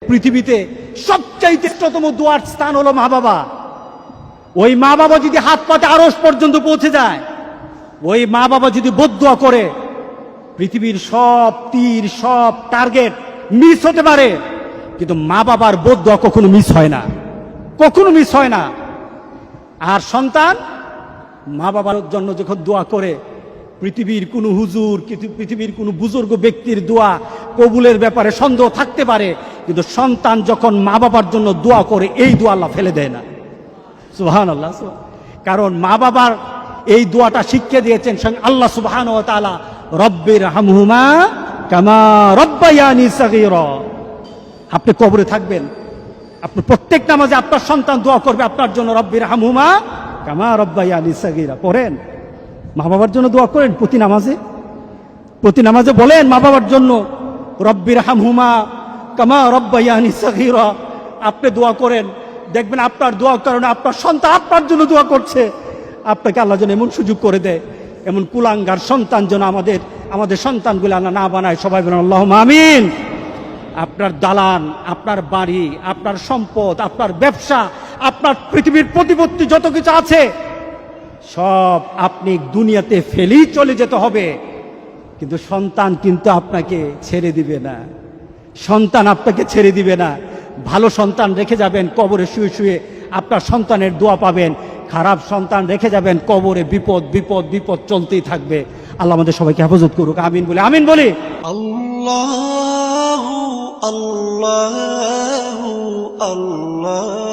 পৃথিবীতে সবচাইতে শ্রেষ্ঠতম দোয়ার স্থান হলো মা বাবা। ওই মা বাবা যদি হাত পাতে আরশ পর্যন্ত পৌঁছে যায়, ওই মা বাবা যদি বদদুয়া করে, পৃথিবীর সব তীর সব টার্গেট মিস হতে পারে, কিন্তু মা বাবার বদদুয়া কখনো মিস হয় না, কখনো মিস হয় না। আর সন্তান মা বাবার জন্য যখন দোয়া করে, পৃথিবীর কোনো হুজুর, পৃথিবীর কোনো বুজুর্গ ব্যক্তির দোয়া কবুলের ব্যাপারে সন্দেহ থাকতে পারে, কিন্তু সন্তান যখন মা বাবার জন্য দোয়া করে, এই দোয়া আল্লাহ ফেলে দেয় না। সুবহানাল্লাহ। কারণ মা বাবার এই দোয়াটা শিখিয়ে দিয়েছেন আল্লাহ সুবহানাহু ওয়া তাআলা, রব্বির হামহুমা কামা রব্বায়ানি সাগীরা। আপনি কবরে থাকবেন, আপনি প্রত্যেক নামাজে আপনার সন্তান দোয়া করবে আপনার জন্য, রব্বির হামহুমা কামা রব্বায়ানি সাগীরা। পড়েন, মা বাবার জন্য দোয়া করেন প্রতি নামাজে বলেন মা বাবার জন্য, রব্বির হামহুমা কামা রব্বায়ানি সাগীরা। আপনি দোয়া করেন, দেখবেন আপনার দোয়ার কারণে আপনার সন্তান আপনার জন্য দোয়া করছে। আপনাকে আল্লাহ যেন এমন সুযোগ করে দেয়, এমন কুলাঙ্গার সন্তান যেন আমাদের সন্তানগুলো আল্লাহ না বানায়। সবাই বলেন আল্লাহুম্মা আমিন। আপনার দালান, আপনার বাড়ি, আপনার সম্পদ, আপনার ব্যবসা, আপনার পৃথিবীর প্রতিপত্তি যত কিছু আছে, সব আপনি দুনিয়াতে ফেলেই চলে যেতে হবে, কিন্তু সন্তান কিন্তু আপনাকে ছেড়ে দিবে না। সন্তান আপনাকে ছেড়ে দিবে না। ভালো সন্তান রেখে যাবেন, কবরে শুয়ে শুয়ে আপনার সন্তানের দোয়া পাবেন। খারাপ সন্তান রেখে যাবেন, কবরে বিপদ বিপদ বিপদ চলতেই থাকবে। আল্লাহ আমাদের সবাইকে হেফাজত করুক। আমিন বলি, আমিন বলি। আল্লাহু আল্লাহু আল্লাহ।